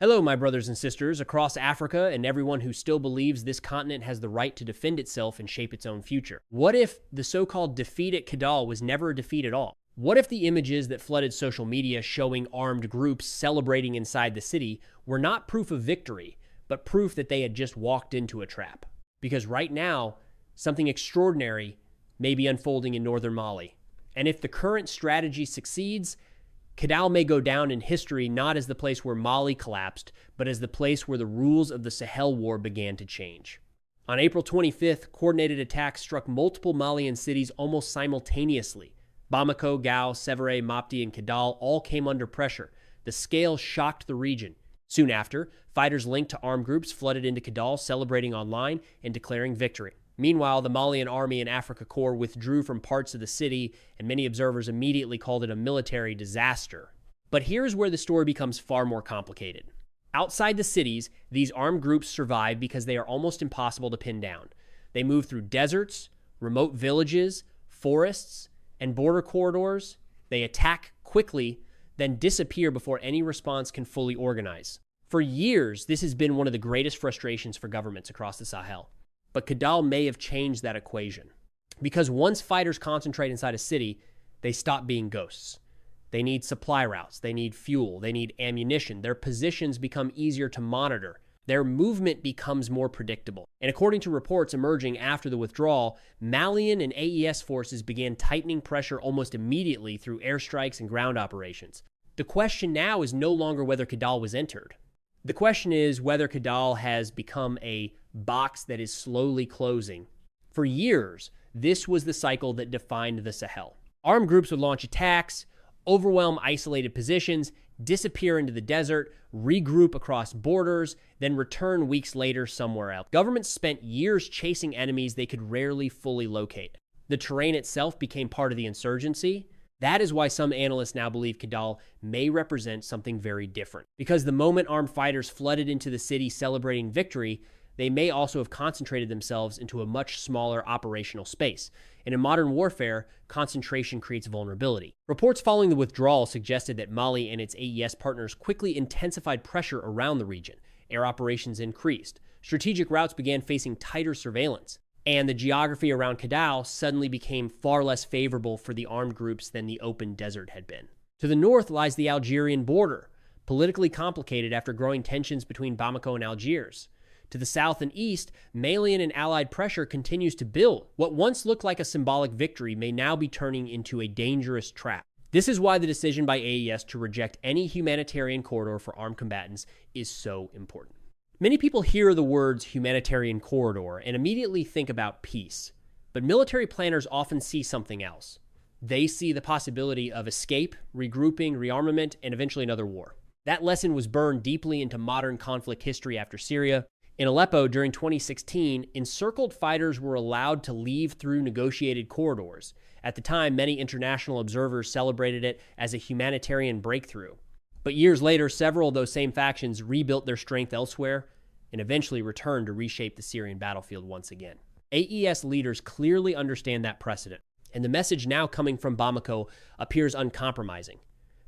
Hello, my brothers and sisters across Africa and everyone who still believes this continent has the right to defend itself and shape its own future. What if the so-called defeat at Kidal was never a defeat at all? What if the images that flooded social media showing armed groups celebrating inside the city were not proof of victory, but proof that they had just walked into a trap? Because right now, something extraordinary may be unfolding in northern Mali. And if the current strategy succeeds, Kidal may go down in history not as the place where Mali collapsed, but as the place where the rules of the Sahel War began to change. On April 25th, coordinated attacks struck multiple Malian cities almost simultaneously. Bamako, Gao, Sévaré, Mopti, and Kidal all came under pressure. The scale shocked the region. Soon after, fighters linked to armed groups flooded into Kidal, celebrating online and declaring victory. Meanwhile, the Malian Army and Africa Corps withdrew from parts of the city, and many observers immediately called it a military disaster. But here's where the story becomes far more complicated. Outside the cities, these armed groups survive because they are almost impossible to pin down. They move through deserts, remote villages, forests, and border corridors. They attack quickly, then disappear before any response can fully organize. For years, this has been one of the greatest frustrations for governments across the Sahel. But Kidal may have changed that equation. Because once fighters concentrate inside a city, they stop being ghosts. They need supply routes, they need fuel, they need ammunition. Their positions become easier to monitor. Their movement becomes more predictable. And according to reports emerging after the withdrawal, Malian and AES forces began tightening pressure almost immediately through airstrikes and ground operations. The question now is no longer whether Kidal was entered. The question is whether Kidal has become a box that is slowly closing. For years, this was the cycle that defined the Sahel. Armed groups would launch attacks, overwhelm isolated positions, disappear into the desert, regroup across borders, then return weeks later somewhere else. Governments spent years chasing enemies they could rarely fully locate. The terrain itself became part of the insurgency. That is why some analysts now believe Kidal may represent something very different. Because the moment armed fighters flooded into the city celebrating victory, they may also have concentrated themselves into a much smaller operational space. And in modern warfare, concentration creates vulnerability. Reports following the withdrawal suggested that Mali and its AES partners quickly intensified pressure around the region. Air operations increased. Strategic routes began facing tighter surveillance. And the geography around Kidal suddenly became far less favorable for the armed groups than the open desert had been. To the north lies the Algerian border, politically complicated after growing tensions between Bamako and Algiers. To the south and east, Malian and allied pressure continues to build. What once looked like a symbolic victory may now be turning into a dangerous trap. This is why the decision by AES to reject any humanitarian corridor for armed combatants is so important. Many people hear the words humanitarian corridor and immediately think about peace, but military planners often see something else. They see the possibility of escape, regrouping, rearmament, and eventually another war. That lesson was burned deeply into modern conflict history after Syria. In Aleppo during 2016, encircled fighters were allowed to leave through negotiated corridors. At the time, many international observers celebrated it as a humanitarian breakthrough. But years later, several of those same factions rebuilt their strength elsewhere and eventually returned to reshape the Syrian battlefield once again. AES leaders clearly understand that precedent, and the message now coming from Bamako appears uncompromising.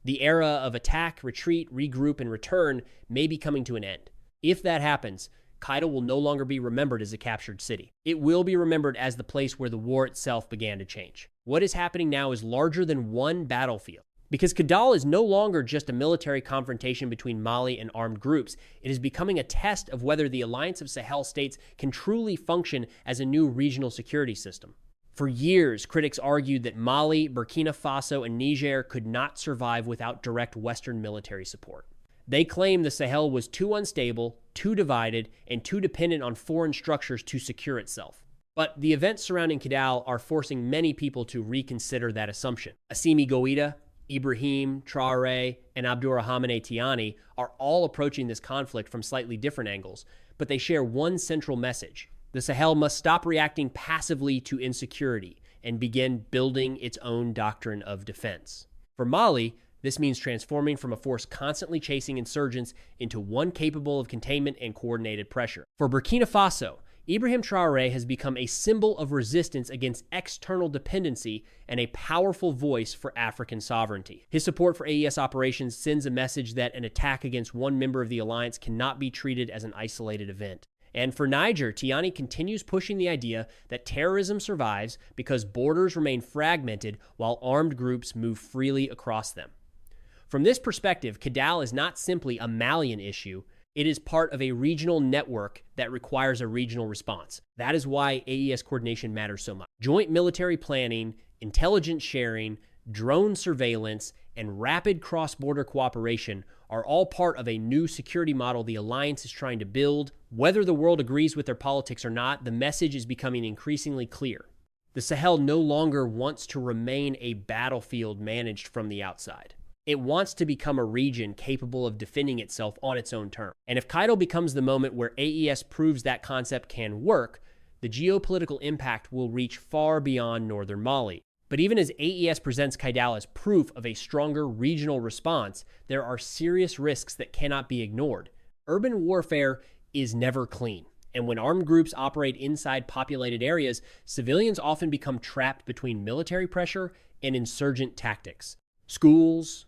The era of attack, retreat, regroup, and return may be coming to an end. If that happens, Kidal will no longer be remembered as a captured city. It will be remembered as the place where the war itself began to change. What is happening now is larger than one battlefield. Because Kidal is no longer just a military confrontation between Mali and armed groups, it is becoming a test of whether the alliance of Sahel states can truly function as a new regional security system. For years, critics argued that Mali, Burkina Faso, and Niger could not survive without direct Western military support. They claimed the Sahel was too unstable, too divided, and too dependent on foreign structures to secure itself. But the events surrounding Kidal are forcing many people to reconsider that assumption. Assimi Goita, Ibrahim, Traore, and Abdurrahmane Tiani are all approaching this conflict from slightly different angles, but they share one central message. The Sahel must stop reacting passively to insecurity and begin building its own doctrine of defense. For Mali, this means transforming from a force constantly chasing insurgents into one capable of containment and coordinated pressure. For Burkina Faso, Ibrahim Traore has become a symbol of resistance against external dependency and a powerful voice for African sovereignty. His support for AES operations sends a message that an attack against one member of the alliance cannot be treated as an isolated event. And for Niger, Tiani continues pushing the idea that terrorism survives because borders remain fragmented while armed groups move freely across them. From this perspective, Kidal is not simply a Malian issue. It is part of a regional network that requires a regional response. That is why AES coordination matters so much. Joint military planning, intelligence sharing, drone surveillance, and rapid cross-border cooperation are all part of a new security model the alliance is trying to build. Whether the world agrees with their politics or not, the message is becoming increasingly clear. The Sahel no longer wants to remain a battlefield managed from the outside. It wants to become a region capable of defending itself on its own terms. And if Kidal becomes the moment where AES proves that concept can work, the geopolitical impact will reach far beyond northern Mali. But even as AES presents Kidal as proof of a stronger regional response, there are serious risks that cannot be ignored. Urban warfare is never clean. And when armed groups operate inside populated areas, civilians often become trapped between military pressure and insurgent tactics. Schools,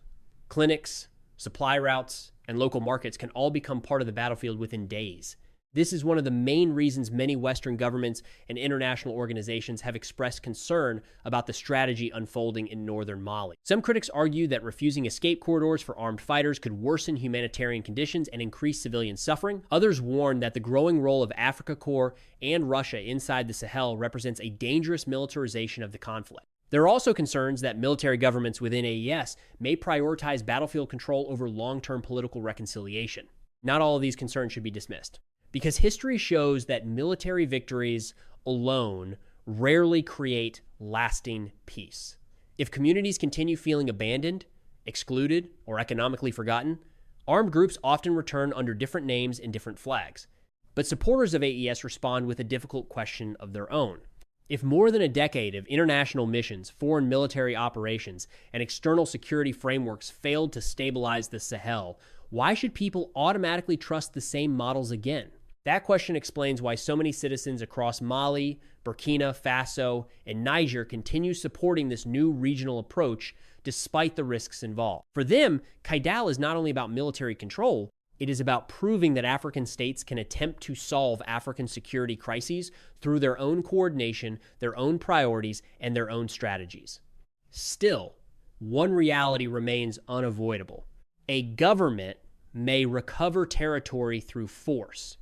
clinics, supply routes, and local markets can all become part of the battlefield within days. This is one of the main reasons many Western governments and international organizations have expressed concern about the strategy unfolding in northern Mali. Some critics argue that refusing escape corridors for armed fighters could worsen humanitarian conditions and increase civilian suffering. Others warn that the growing role of Africa Corps and Russia inside the Sahel represents a dangerous militarization of the conflict. There are also concerns that military governments within AES may prioritize battlefield control over long-term political reconciliation. Not all of these concerns should be dismissed, because history shows that military victories alone rarely create lasting peace. If communities continue feeling abandoned, excluded, or economically forgotten, armed groups often return under different names and different flags. But supporters of AES respond with a difficult question of their own. If more than a decade of international missions, foreign military operations, and external security frameworks failed to stabilize the Sahel, why should people automatically trust the same models again? That question explains why so many citizens across Mali, Burkina Faso, and Niger continue supporting this new regional approach despite the risks involved. For them, Kidal is not only about military control, it is about proving that African states can attempt to solve African security crises through their own coordination, their own priorities, and their own strategies. Still, one reality remains unavoidable. A government may recover territory through force,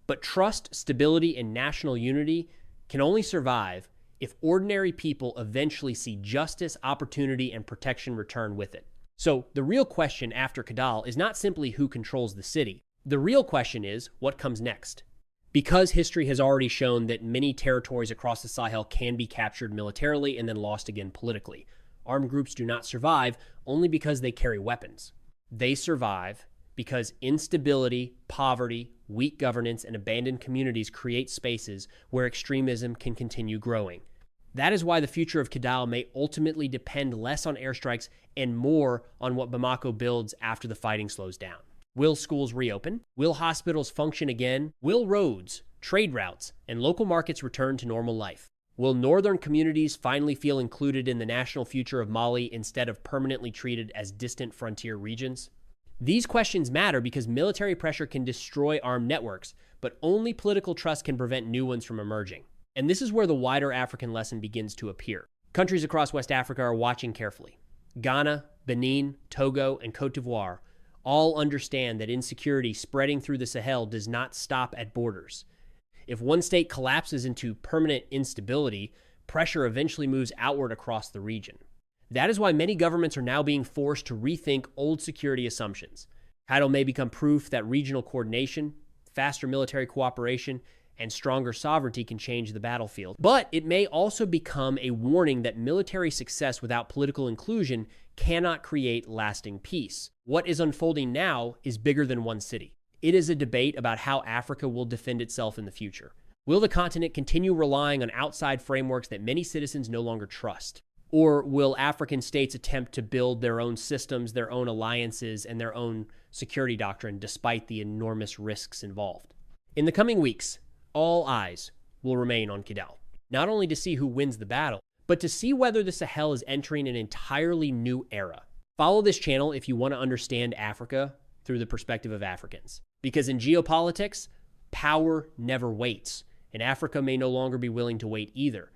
but trust, stability, and national unity can only survive if ordinary people eventually see justice, opportunity, and protection return with it. So the real question after Kidal is not simply who controls the city. The real question is what comes next. Because history has already shown that many territories across the Sahel can be captured militarily and then lost again politically. Armed groups do not survive only because they carry weapons. They survive because instability, poverty, weak governance, and abandoned communities create spaces where extremism can continue growing. That is why the future of Kidal may ultimately depend less on airstrikes and more on what Bamako builds after the fighting slows down. Will schools reopen? Will hospitals function again? Will roads, trade routes, and local markets return to normal life? Will northern communities finally feel included in the national future of Mali instead of permanently treated as distant frontier regions? These questions matter because military pressure can destroy armed networks, but only political trust can prevent new ones from emerging. And this is where the wider African lesson begins to appear. Countries across West Africa are watching carefully. Ghana, Benin, Togo, and Cote d'Ivoire all understand that insecurity spreading through the Sahel does not stop at borders. If one state collapses into permanent instability, pressure eventually moves outward across the region. That is why many governments are now being forced to rethink old security assumptions. Kidal may become proof that regional coordination, faster military cooperation, and stronger sovereignty can change the battlefield. But it may also become a warning that military success without political inclusion cannot create lasting peace. What is unfolding now is bigger than one city. It is a debate about how Africa will defend itself in the future. Will the continent continue relying on outside frameworks that many citizens no longer trust? Or will African states attempt to build their own systems, their own alliances, and their own security doctrine despite the enormous risks involved? In the coming weeks, all eyes will remain on Kidal, not only to see who wins the battle, but to see whether the Sahel is entering an entirely new era. Follow this channel if you want to understand Africa through the perspective of Africans. Because in geopolitics, power never waits, and Africa may no longer be willing to wait either.